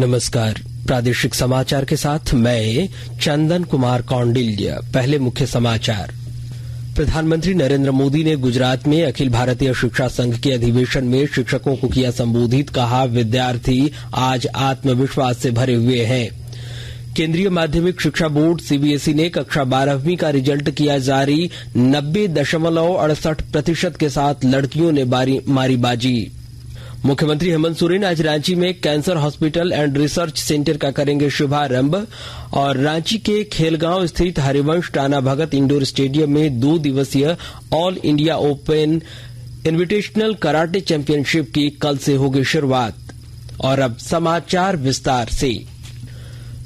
नमस्कार। प्रादेशिक समाचार के साथ मैं चंदन कुमार कौंडिल्य। पहले मुख्य समाचार। प्रधानमंत्री नरेंद्र मोदी ने गुजरात में अखिल भारतीय शिक्षा संघ के अधिवेशन में शिक्षकों को किया संबोधित। कहा, विद्यार्थी आज आत्मविश्वास से भरे हुए हैं। केंद्रीय माध्यमिक शिक्षा बोर्ड सीबीएसई ने कक्षा 12वीं का रिजल्ट किया जारी। 90.68% के साथ लड़कियों ने मारी बाजी। मुख्यमंत्री हेमंत सोरेन आज रांची में cancer hospital and research centre का करेंगे शुभारंभ और रांची के खेलगांव स्थित हरिवंश टाना भगत इंडोर स्टेडियम में 2 दिवसीय all India open invitational karate championship की कल से होगी शुरुआत। और अब समाचार विस्तार से।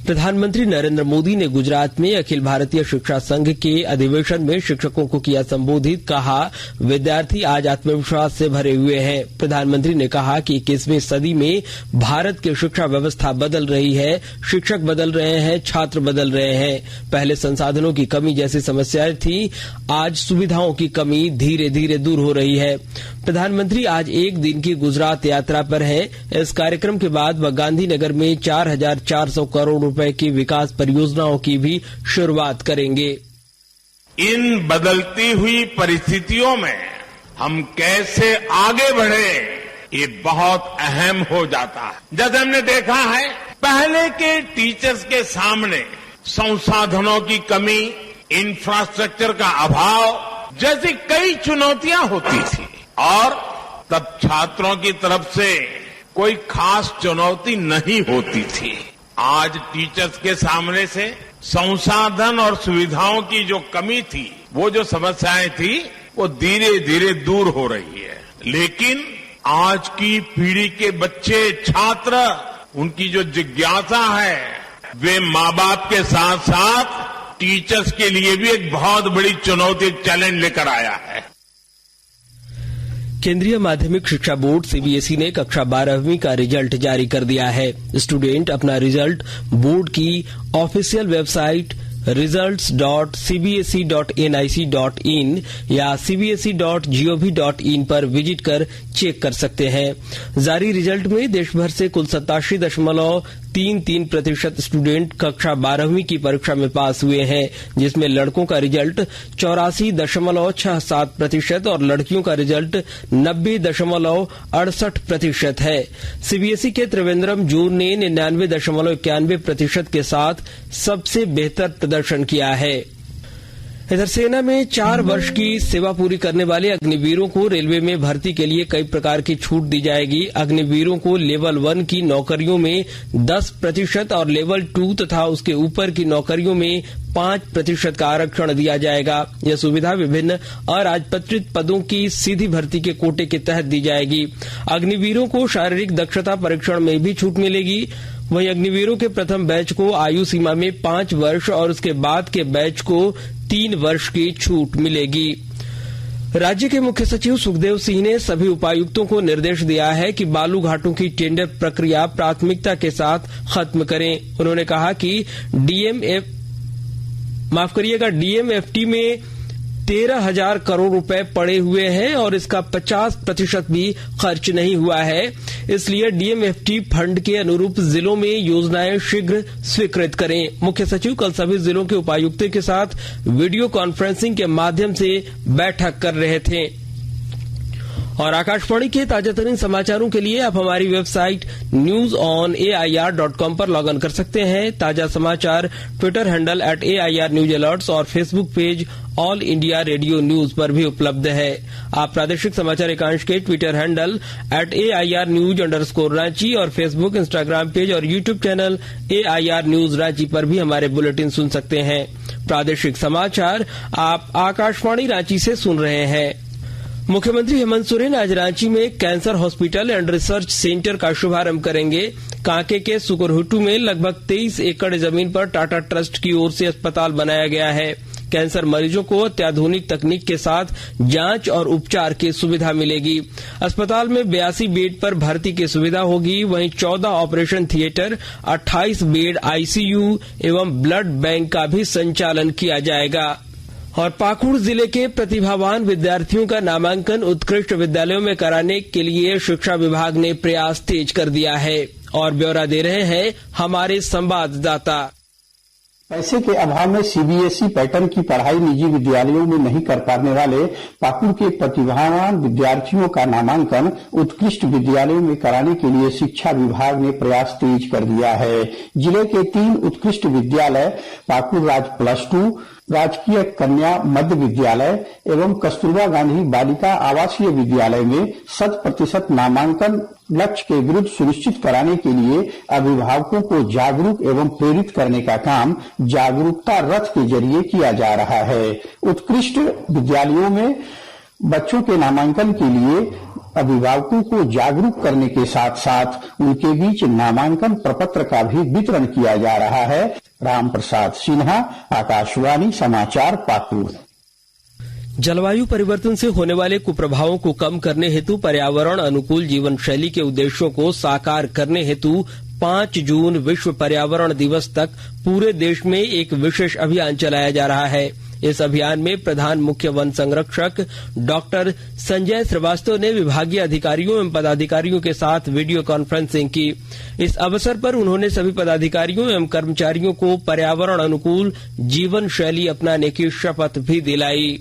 प्रधानमंत्री नरेंद्र मोदी ने गुजरात में अखिल भारतीय शिक्षा संघ के अधिवेशन में शिक्षकों को किया संबोधित। कहा, विद्यार्थी आज आत्मविश्वास से भरे हुए हैं। प्रधानमंत्री ने कहा कि 21वीं सदी में भारत की शिक्षा व्यवस्था बदल रही है, शिक्षक बदल रहे हैं, छात्र बदल रहे हैं। पहले संसाधनों की कमी जैसी समस्याएं थी, आज सुविधाओं की कमी धीरे धीरे दूर हो रही है। प्रधानमंत्री आज एक दिन की गुजरात यात्रा पर हैं। इस कार्यक्रम के बाद वह गांधीनगर में 4,400 करोड़ रुपए की विकास परियोजनाओं की भी शुरुआत करेंगे। इन बदलती हुई परिस्थितियों में हम कैसे आगे बढ़े, ये बहुत अहम हो जाता है। जैसे हमने देखा है, पहले के टीचर्स के सामने संसाधनों की कमी, इंफ्रास्ट्रक्चर का अभाव जैसी कई चुनौतियां होती थी और तब छात्रों की तरफ से कोई खास चुनौती नहीं होती थी। आज टीचर्स के सामने से संसाधन और सुविधाओं की जो कमी थी, वो जो समस्याएं थी, वो धीरे धीरे दूर हो रही है। लेकिन आज की पीढ़ी के बच्चे, छात्र, उनकी जो जिज्ञासा है, वे माँ बाप के साथ साथ टीचर्स के लिए भी एक बहुत बड़ी चुनौती, चैलेंज लेकर आया है। केंद्रीय माध्यमिक शिक्षा बोर्ड सीबीएसई ने कक्षा 12वीं का रिजल्ट जारी कर दिया है। स्टूडेंट अपना रिजल्ट बोर्ड की ऑफिशियल वेबसाइट results.cbse.nic.in या cbse.gov.in पर विजिट कर चेक कर सकते हैं। जारी रिजल्ट में देश भर से कुल 87.33% स्टूडेंट कक्षा 12वीं की परीक्षा में पास हुए हैं, जिसमें लड़कों का रिजल्ट 84.67% और लड़कियों का रिजल्ट 90.68% है। सीबीएसई के त्रिवेंद्रम जोन ने 99.91% के साथ सबसे बेहतर प्रदर्शन किया है। इधर सेना में 4 वर्ष की सेवा पूरी करने वाले अग्निवीरों को रेलवे में भर्ती के लिए कई प्रकार की छूट दी जाएगी। अग्निवीरों को लेवल 1 की नौकरियों में 10% और लेवल 2 तथा उसके ऊपर की नौकरियों में 5% का आरक्षण दिया जाएगा। यह सुविधा विभिन्न अराजपत्रित पदों की सीधी भर्ती के कोटे के तहत दी जाएगी। अग्निवीरों को शारीरिक दक्षता परीक्षण में भी छूट मिलेगी। वहीं अग्निवीरों के प्रथम बैच को आयु सीमा में 5 वर्ष और उसके बाद के बैच को 3 वर्ष की छूट मिलेगी। राज्य के मुख्य सचिव सुखदेव सिंह ने सभी उपायुक्तों को निर्देश दिया है कि बालू घाटों की टेंडर प्रक्रिया प्राथमिकता के साथ खत्म करें। उन्होंने कहा कि डीएमएफटी में 13,000 करोड़ रुपए पड़े हुए हैं और इसका 50% भी खर्च नहीं हुआ है। इसलिए डीएमएफटी फंड के अनुरूप जिलों में योजनाएं शीघ्र स्वीकृत करें। मुख्य सचिव कल सभी जिलों के उपायुक्तों के साथ वीडियो कॉन्फ्रेंसिंग के माध्यम से बैठक कर रहे थे। और आकाशवाणी के ताजातरीन समाचारों के लिए आप हमारी वेबसाइट newsonair.com पर लॉग इन कर सकते हैं। ताजा समाचार Twitter handle @AIR News Alerts और Facebook page all India radio news पर भी उपलब्ध है। आप प्रादेशिक समाचार एकांश के ट्विटर हैंडल @AIR News_Ranchi और फेसबुक, इंस्टाग्राम पेज और YouTube channel AIR News Ranchi पर भी हमारे बुलेटिन सुन सकते हैं। प्रादेशिक समाचार आप आकाशवाणी रांची से सुन रहे हैं। मुख्यमंत्री हेमंत सोरेन आज रांची में cancer hospital and research centre का शुभारंभ करेंगे। कांके के सुकरहुटू में लगभग 23 एकड़ जमीन पर टाटा ट्रस्ट की ओर से अस्पताल बनाया गया है। कैंसर मरीजों को अत्याधुनिक तकनीक के साथ जांच और उपचार की सुविधा मिलेगी। अस्पताल में 82 बेड पर भर्ती की सुविधा होगी। वहीं 14 ऑपरेशन थिएटर, 28 बेड आईसीयू एवं ब्लड बैंक का भी संचालन किया जाएगा। और पाकुड़ जिले के प्रतिभावान विद्यार्थियों का नामांकन उत्कृष्ट विद्यालयों में कराने के लिए शिक्षा विभाग ने प्रयास तेज कर दिया है। और ब्यौरा दे रहे हैं हमारे संवाददाता। पैसे के अभाव में सीबीएसई पैटर्न की पढ़ाई निजी विद्यालयों में नहीं कर पाने वाले पाकुड़ के प्रतिभावान विद्यार्थियों का नामांकन उत्कृष्ट विद्यालयों में कराने के लिए शिक्षा विभाग ने प्रयास तेज कर दिया है। जिले के 3 उत्कृष्ट विद्यालय पाकुड़ राज +2, राजकीय कन्या मध्य विद्यालय एवं कस्तूरबा गांधी बालिका आवासीय विद्यालय में 100% नामांकन लक्ष्य के विरुद्ध सुनिश्चित कराने के लिए अभिभावकों को जागरूक एवं प्रेरित करने का काम जागरूकता रथ के जरिए किया जा रहा है। उत्कृष्ट विद्यालयों में बच्चों के नामांकन के लिए अभिभावकों को जागरूक करने के साथ साथ उनके बीच नामांकन प्रपत्र का भी वितरण किया जा रहा है। राम प्रसाद सिन्हा, आकाशवाणी समाचार, पाकुड़। जलवायु परिवर्तन से होने वाले कुप्रभावों को कम करने हेतु पर्यावरण अनुकूल जीवन शैली के उद्देश्यों को साकार करने हेतु 5 जून विश्व पर्यावरण दिवस तक पूरे देश में एक विशेष अभियान चलाया जा रहा है। इस अभियान में प्रधान मुख्य वन संरक्षक डॉक्टर संजय श्रीवास्तव ने विभागीय अधिकारियों एवं पदाधिकारियों के साथ वीडियो कॉन्फ्रेंसिंग की। इस अवसर पर उन्होंने सभी पदाधिकारियों एवं कर्मचारियों को पर्यावरण अनुकूल जीवन शैली अपनाने की शपथ भी दिलाई।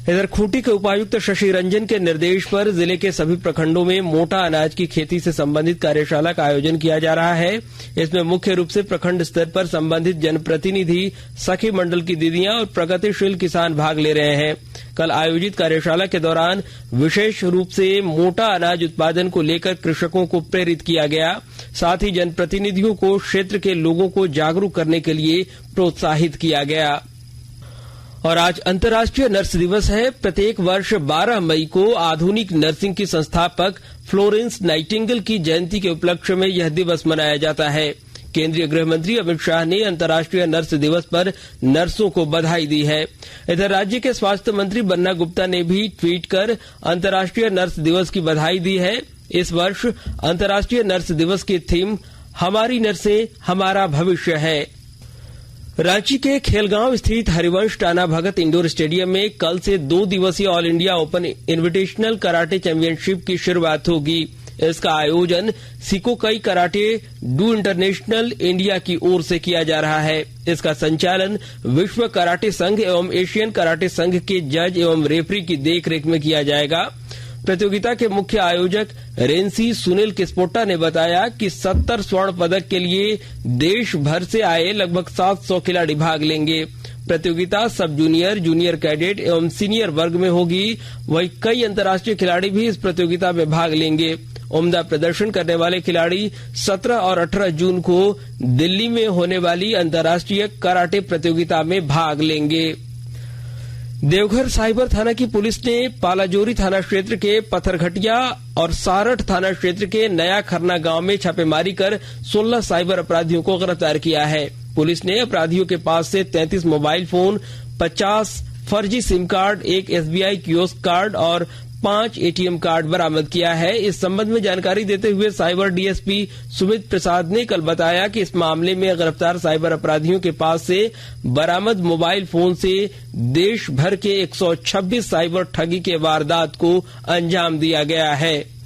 इधर खूंटी के उपायुक्त शशि रंजन के निर्देश पर जिले के सभी प्रखंडों में मोटा अनाज की खेती से संबंधित कार्यशाला का आयोजन किया जा रहा है। इसमें मुख्य रूप से प्रखंड स्तर पर संबंधित जनप्रतिनिधि, सखी मंडल की दीदियां और प्रगतिशील किसान भाग ले रहे हैं। कल आयोजित कार्यशाला के दौरान विशेष रूप से मोटा अनाज उत्पादन को लेकर कृषकों को प्रेरित किया गया। साथ ही जनप्रतिनिधियों को क्षेत्र के लोगों को जागरूक करने के लिए प्रोत्साहित किया गया। और आज अंतर्राष्ट्रीय नर्स दिवस है। प्रत्येक वर्ष 12 मई को आधुनिक नर्सिंग की संस्थापक फ्लोरेंस नाइटिंगेल की जयंती के उपलक्ष्य में यह दिवस मनाया जाता है। केंद्रीय गृह मंत्री अमित शाह ने अंतर्राष्ट्रीय नर्स दिवस पर नर्सों को बधाई दी है। इधर राज्य के स्वास्थ्य मंत्री बन्ना गुप्ता ने भी ट्वीट कर अंतर्राष्ट्रीय नर्स दिवस की बधाई दी है। इस वर्ष अंतर्राष्ट्रीय नर्स दिवस की थीम हमारी नर्सें हमारा भविष्य है। रांची के खेलगांव स्थित हरिवंश टाना भगत इंडोर स्टेडियम में कल से 2 दिवसीय all India open invitational karate championship की शुरुआत होगी। इसका आयोजन सिकोकई कराटे डू इंटरनेशनल इंडिया की ओर से किया जा रहा है। इसका संचालन विश्व कराटे संघ एवं एशियन कराटे संघ के जज एवं रेफरी की देखरेख में किया जाएगा। प्रतियोगिता के मुख्य आयोजक रेंसी सुनील किस्पोट्टा ने बताया कि 70 स्वर्ण पदक के लिए देश भर से आए लगभग 700 खिलाड़ी भाग लेंगे। प्रतियोगिता सब जूनियर, जूनियर कैडेट एवं सीनियर वर्ग में होगी। वहीं कई अंतर्राष्ट्रीय खिलाड़ी भी इस प्रतियोगिता में भाग लेंगे। उम्दा प्रदर्शन करने वाले खिलाड़ी 17 और 18 जून को दिल्ली में होने वाली अंतर्राष्ट्रीय कराटे प्रतियोगिता में भाग लेंगे। देवघर साइबर थाना की पुलिस ने पालाजोरी थाना क्षेत्र के पत्थरघटिया और सारठ थाना क्षेत्र के नया खरना गांव में छापेमारी कर 16 साइबर अपराधियों को गिरफ्तार किया है। पुलिस ने अपराधियों के पास से 33 मोबाइल फोन, 50 फर्जी SIM card, 1 SBI kiosk card और 5 ATM कार्ड बरामद किया है। इस संबंध में जानकारी देते हुए साइबर DSP सुमित प्रसाद ने कल बताया कि इस मामले में गिरफ्तार साइबर अपराधियों के पास से बरामद मोबाइल फोन से देश भर के 126 साइबर ठगी के वारदात को अंजाम दिया गया है।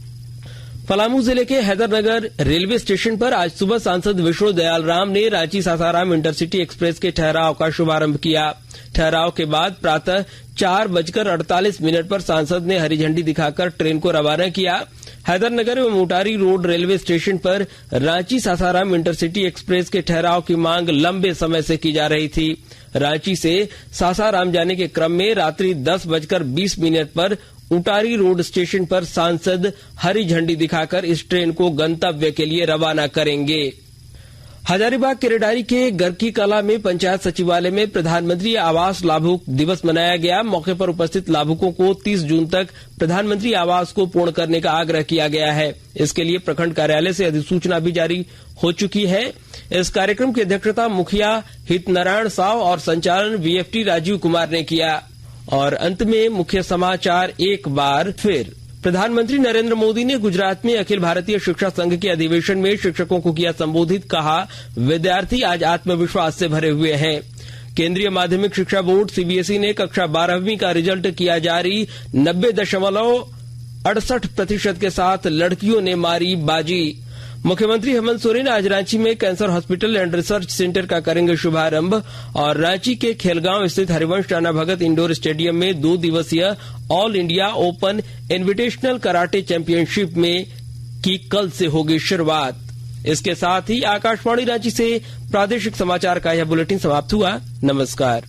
पलामू जिले के हैदरनगर रेलवे स्टेशन पर आज सुबह सांसद विष्णु दयाल राम ने रांची सासाराम इंटरसिटी एक्सप्रेस के ठहराव का शुभारंभ किया। ठहराव के बाद प्रातः 4:48 पर सांसद ने हरी झंडी दिखाकर ट्रेन को रवाना किया। हैदरनगर एवं मोटारी रोड रेलवे स्टेशन पर रांची सासाराम इंटरसिटी एक्सप्रेस के ठहराव की मांग लंबे समय से की जा रही थी। रांची से सासाराम जाने के क्रम में रात्रि 10:20 पर उटारी रोड स्टेशन पर सांसद हरी झंडी दिखाकर इस ट्रेन को गंतव्य के लिए रवाना करेंगे। हजारीबाग केरेडारी के गर्की कला में पंचायत सचिवालय में प्रधानमंत्री आवास लाभुक दिवस मनाया गया। मौके पर उपस्थित लाभुकों को 30 जून तक प्रधानमंत्री आवास को पूर्ण करने का आग्रह किया गया है। इसके लिए प्रखंड कार्यालय से अधिसूचना भी जारी हो चुकी है। इस कार्यक्रम की अध्यक्षता मुखिया हितनारायण साव और संचालन VFT राजीव कुमार ने किया। और अंत में मुख्य समाचार एक बार फिर। प्रधानमंत्री नरेंद्र मोदी ने गुजरात में अखिल भारतीय शिक्षा संघ के अधिवेशन में शिक्षकों को किया संबोधित। कहा, विद्यार्थी आज आत्मविश्वास से भरे हुए हैं। केंद्रीय माध्यमिक शिक्षा बोर्ड CBSE ने कक्षा 12वीं का रिजल्ट किया जारी। 90.68% के साथ लड़कियों ने मारी बाजी। मुख्यमंत्री हेमंत सोरेन आज रांची में cancer hospital and research centre का करेंगे शुभारंभ और रांची के खेलगांव स्थित हरिवंश राणा भगत इंडोर स्टेडियम में 2 दिवसीय all India open invitational karate championship में की कल से होगी शुरुआत। इसके साथ ही आकाशवाणी रांची से प्रादेशिक समाचार का यह बुलेटिन समाप्त हुआ। नमस्कार।